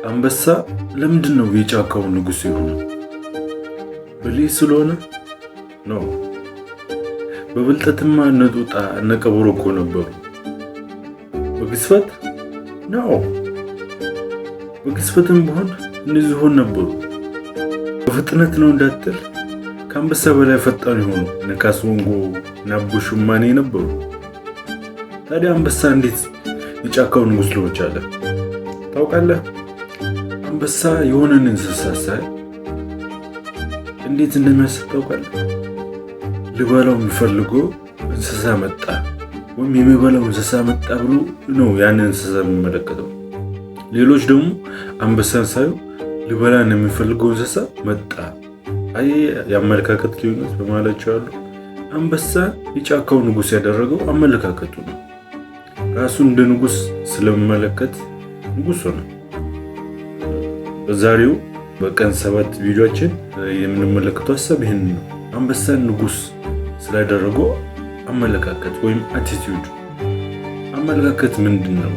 አንበሳ ለምንድን ነው የጫካው ንጉሥ የሆነው? ብልህ ስለሆነ ነው? በብልጠትማ እነ ጦጣ እነ ቀበሮ እኮ ነበሩ። በግዝፈት ነው? በግዝፈትም ቢሆን እነ ዝሆን ነበሩ። በፍጥነት ነው እንዳትል ከአንበሳ በላይ ፈጣን የሆኑ እነ ካስወንጎ እና አቦ ሸማኔ ነበሩ። ታዲያ አንበሳ እንዴት የጫካው ንጉሥ ሊሆን ቻለ? ታውቃለህ? አንበሳ የሆነን እንስሳ ሳይ እንዴት እንደሚያስብ ታውቃለህ? ሊበላው የሚፈልገው እንስሳ መጣ ወይም የሚበላው እንስሳ መጣ ብሎ ነው ያንን እንስሳ የሚመለከተው። ሌሎች ደግሞ አንበሳን ሳዩ ሊበላን የሚፈልገው እንስሳ መጣ። አይ የአመለካከት ልዩነት በማለቸው አሉ። አንበሳ የጫካው ንጉሥ ያደረገው አመለካከቱ ነው። ራሱን እንደ ንጉሥ ስለሚመለከት ንጉሥ ሆነ። በዛሬው በቀን 7 ቪዲዮአችን የምንመለከተው ሀሳብ ይህን ነው። አንበሳን ንጉሥ ስላደረገው አመለካከት ወይም አቲቲዩድ። አመለካከት ምንድን ነው?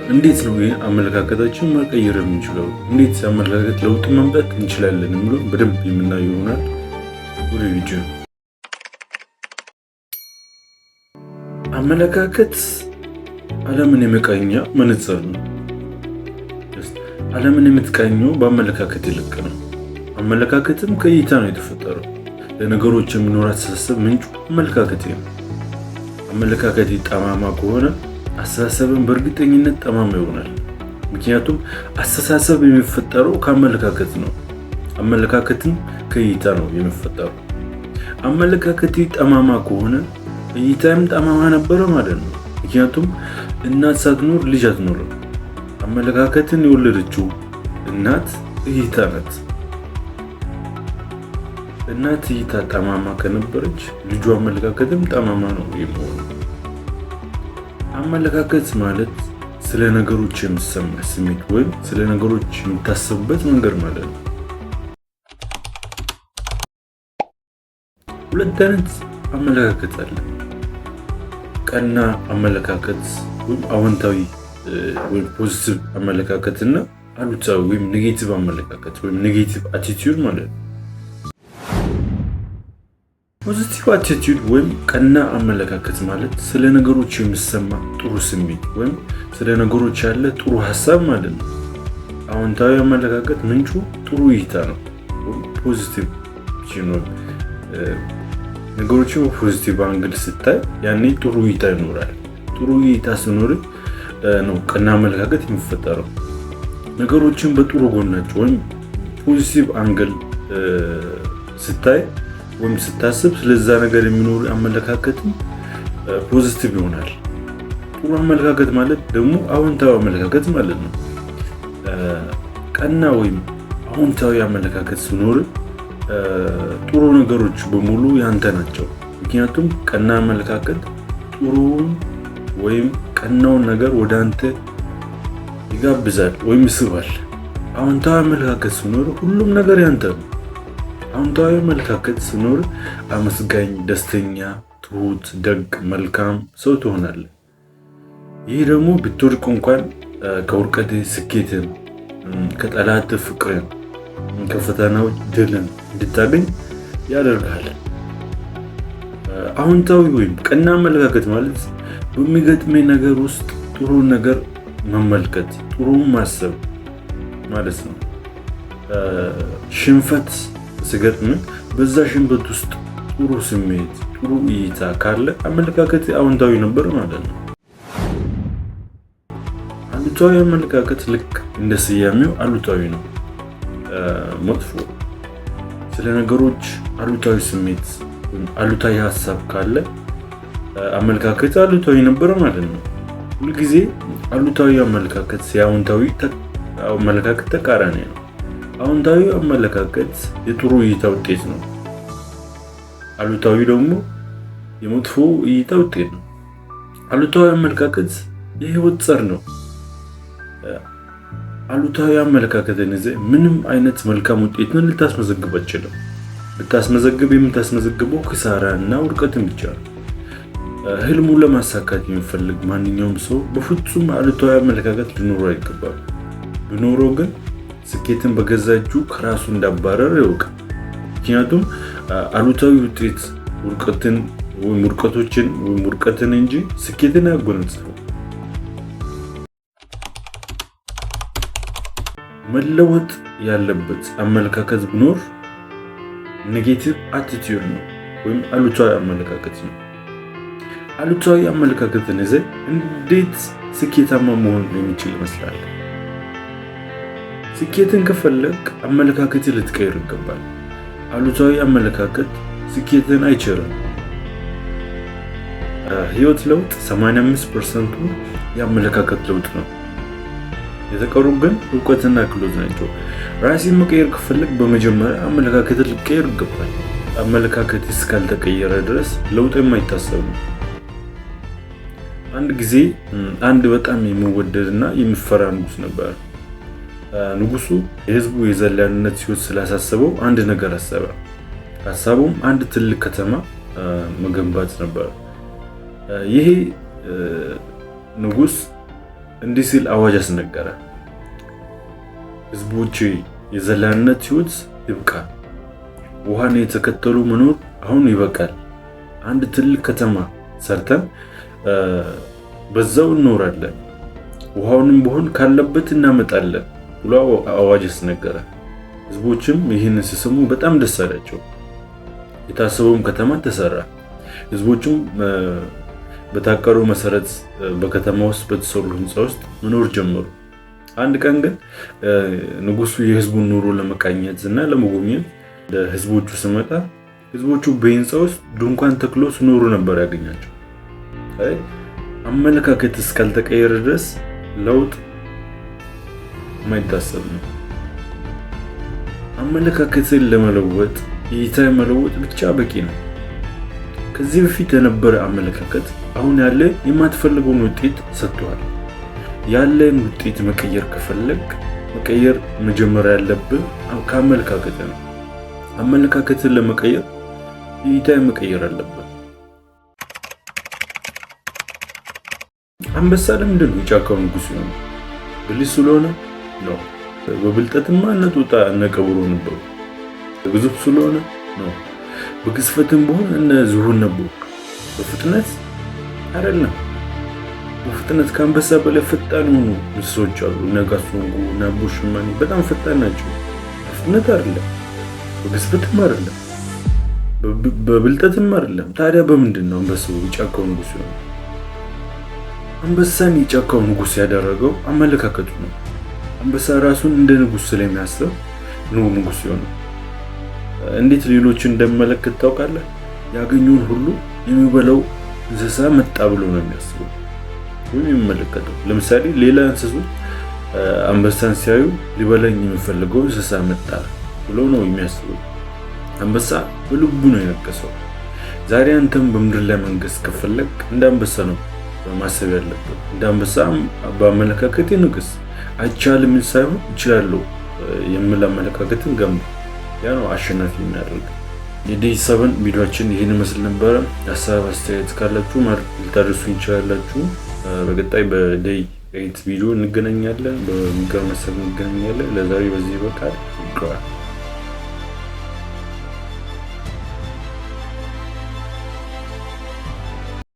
እንዴት ነው ይህ አመለካከታችን መቀየር የምንችለው? እንዴት አመለካከት ለውጥ ማምጣት እንችላለን የሚለው በደንብ የምናየው ይሆናል። ወደ ቪዲዮ። አመለካከት ዓለምን የመቃኛ መነጽር ነው። ዓለምን የምትቃኘው በአመለካከት ይልቅ ነው። አመለካከትም ከእይታ ነው የተፈጠረው። ለነገሮች የሚኖር አስተሳሰብ ምንጩ አመለካከት ነው። አመለካከት ጠማማ ከሆነ አስተሳሰብን በእርግጠኝነት ጠማማ ይሆናል። ምክንያቱም አስተሳሰብ የሚፈጠረው ከአመለካከት ነው። አመለካከትም ከእይታ ነው የሚፈጠረው። አመለካከት ጠማማ ከሆነ እይታም ጠማማ ነበረ ማለት ነው። ምክንያቱም እናት ሳትኖር ልጅ አትኖርም። አመለካከትን የወለደችው እናት እይታ ናት። እናት እይታ ጠማማ ከነበረች ልጁ አመለካከትም ጠማማ ነው የሚሆነው። አመለካከት ማለት ስለ ነገሮች የሚሰማ ስሜት ወይም ስለ ነገሮች የምታስብበት መንገድ ማለት ነው። ሁለት አይነት አመለካከት አለ። ቀና አመለካከት ወይም አዎንታዊ ወይም ፖዚቲቭ አመለካከት እና አሉታዊ ወይም ኔጌቲቭ አመለካከት ወይም ኔጌቲቭ አቲቲዩድ ማለት ነው። ፖዚቲቭ አቲቲዩድ ወይም ቀና አመለካከት ማለት ስለ ነገሮች የሚሰማ ጥሩ ስሜት ወይም ስለ ነገሮች ያለ ጥሩ ሀሳብ ማለት ነው። አዎንታዊ አመለካከት ምንጩ ጥሩ እይታ ነው። ፖዚቲቭ ነው። ነገሮችን በፖዚቲቭ አንግል ስታይ ያኔ ጥሩ እይታ ይኖራል። ጥሩ እይታ ሲኖር ነው ቀና አመለካከት የሚፈጠረው። ነገሮችን በጥሩ ጎናቸው ወይም ፖዚቲቭ አንግል ስታይ ወይም ስታስብ ስለዛ ነገር የሚኖር አመለካከትም ፖዚቲቭ ይሆናል። ጥሩ አመለካከት ማለት ደግሞ አዎንታዊ አመለካከት ማለት ነው። ቀና ወይም አዎንታዊ አመለካከት ሲኖር ጥሩ ነገሮች በሙሉ ያንተ ናቸው። ምክንያቱም ቀና አመለካከት ጥሩውን ወይም ቀናውን ነገር ወደ አንተ ይጋብዛል ወይም ይስባል። አዎንታዊ አመለካከት ሲኖር ሁሉም ነገር ያንተ ነው። አዎንታዊ አመለካከት ሲኖር አመስጋኝ፣ ደስተኛ፣ ትሁት፣ ደግ፣ መልካም ሰው ትሆናለህ። ይህ ደግሞ ብትወድቅ እንኳን ከውድቀት ስኬትን፣ ከጠላት ፍቅርን፣ ከፈተናው ድልን እንድታገኝ ያደርጋል። አዎንታዊ ወይም ቀና አመለካከት ማለት በሚገጥመኝ ነገር ውስጥ ጥሩ ነገር መመልከት፣ ጥሩ ማሰብ ማለት ነው። ሽንፈት ሲገጥም በዛ ሽንፈት ውስጥ ጥሩ ስሜት፣ ጥሩ እይታ ካለ አመለካከት አዎንታዊ ነበር ማለት ነው። አሉታዊ አመለካከት ልክ እንደ ስያሜው አሉታዊ ነው። መጥፎ ስለ ነገሮች አሉታዊ ስሜት ወይም አሉታዊ ሀሳብ ካለ አመለካከት አሉታዊ ነበር ማለት ነው። ሁልጊዜ አሉታዊ አመለካከት የአዎንታዊ አመለካከት ተቃራኒ ነው። አዎንታዊ አመለካከት የጥሩ እይታ ውጤት ነው። አሉታዊ ደግሞ የመጥፎ እይታ ውጤት ነው። አሉታዊ አመለካከት የህይወት ጸር ነው። አሉታዊ አመለካከትን ይዘህ ምንም አይነት መልካም ውጤትን ልታስመዘግብ አትችልም። ብታስመዘግብ የምታስመዘግበው ኪሳራ እና ውድቀትን ብቻ ነው። ህልሙን ለማሳካት የሚፈልግ ማንኛውም ሰው በፍጹም አሉታዊ አመለካከት ሊኖረው አይገባም። ቢኖረው ግን ስኬትን በገዛ እጁ ከራሱ እንዳባረር ያውቅ። ምክንያቱም አሉታዊ ውጤት ውድቀትን እንጂ ስኬትን አያጎናጽፍም። መለወጥ ያለበት አመለካከት ቢኖር ኔጌቲቭ አቲቲዩድ ነው ወይም አሉታዊ አመለካከት ነው። አሉታዊ አመለካከትን ይዘህ እንዴት ስኬታማ መሆን የሚችል ይመስላል? ስኬትን ከፈለግ አመለካከትን ልትቀይር ይገባል። አሉታዊ አመለካከት ስኬትን አይችልም። ህይወት ለውጥ 85% የአመለካከት ለውጥ ነው። የተቀሩ ግን እውቀትና ክህሎት ናቸው። ራስን መቀየር ከፈለግ በመጀመሪያ አመለካከትን ልትቀይር ይገባል። አመለካከት እስካልተቀየረ ድረስ ለውጥ የማይታሰብ ነው። አንድ ጊዜ አንድ በጣም የሚወደድና የሚፈራ ንጉስ ነበር። ንጉሱ የህዝቡ የዘላንነት ህይወት ስላሳሰበው አንድ ነገር አሰበ። ሀሳቡም አንድ ትልቅ ከተማ መገንባት ነበር። ይሄ ንጉስ እንዲህ ሲል አዋጅ አስነገረ። ህዝቦች የዘላንነት ህይወት ይብቃ፣ ውሃን የተከተሉ መኖር አሁን ይበቃል። አንድ ትልቅ ከተማ ሰርተን በዛው እንኖራለን፣ ውሃውንም ቢሆን ካለበት እናመጣለን ብሎ አዋጅ አስነገረ። ህዝቦችም ይህንን ሲሰሙ በጣም ደስ አላቸው። የታሰበውም ከተማ ተሰራ። ህዝቦችም በታቀደው መሰረት በከተማ ውስጥ በተሰሩ ህንፃ ውስጥ መኖር ጀመሩ። አንድ ቀን ግን ንጉሱ የህዝቡን ኑሮ ለመቃኘት እና ለመጎብኘት ለህዝቦቹ ሲመጣ ህዝቦቹ በህንፃ ውስጥ ድንኳን ተክለው ሲኖሩ ነበር ያገኛቸው። አመለካከት እስካልተቀየረ ድረስ ለውጥ የማይታሰብ ነው። አመለካከትን ለመለወጥ እይታ መለወጥ ብቻ በቂ ነው። ከዚህ በፊት የነበረ አመለካከት አሁን ያለ የማትፈልገውን ውጤት ሰጥቷል። ያለን ውጤት መቀየር ከፈለግ መቀየር መጀመሪያ ያለብህ ከአመለካከት ነው። አመለካከትን ለመቀየር እይታ መቀየር አለብህ። አንበሳ ለምንድን ነው የጫካው ንጉስ ነው? ብልህ ስለሆነ ነው? በብልጠትማ እነጦጣ እነቀብሮ ነበሩ። ግዙፍ ስለሆነ ነው? በግዝፈትም ቢሆን እነ ዝሆን ነበሩ። በፍጥነት አይደለም። በፍጥነት ከአንበሳ በላይ ፈጣን የሆኑ እንስሶች አሉ። እነ ጋሶንጎ እና ቡሽማኒ በጣም ፈጣን ናቸው። በፍጥነት አይደለም፣ በግዝፈትም አይደለም፣ በብልጠትም አይደለም። ታዲያ በምንድን ነው አንበሳው የጫካው ንጉስ ነው? አንበሳን የጫካው ንጉስ ያደረገው አመለካከቱ ነው። አንበሳ ራሱን እንደ ንጉስ ስለሚያስብ ነው ንጉስ የሆነው። እንዴት ሌሎችን እንደሚመለከት ታውቃለህ? ያገኘውን ሁሉ የሚበላው እንስሳ መጣ ብሎ ነው የሚያስበው ወይም የሚመለከተው። ለምሳሌ ሌላ እንስሶች አንበሳን ሲያዩ ሊበላኝ የሚፈልገው እንስሳ መጣ ብሎ ነው የሚያስበው። አንበሳ በልቡ ነው የነገሰው። ዛሬ አንተም በምድር ላይ መንገስ ከፈለግ እንደ አንበሳ ነው ማሰብ ያለበት። እንደ አንበሳ በአመለካከት ንግስ። አይቻልም ሳይሆን እችላለሁ የሚል አመለካከትን ገንባ። ያ ነው አሸናፊ የሚያደርግ። የዴይ 7 ቪዲዮአችን ይህን መስል ነበረ። ሀሳብ አስተያየት ካላችሁ ልታደርሱ ይችላላችሁ። በቀጣይ በዴይ 8 ቪዲዮ እንገናኛለን። በሚገርም ሀሳብ እንገናኛለን። ለዛሬ በዚህ በቃል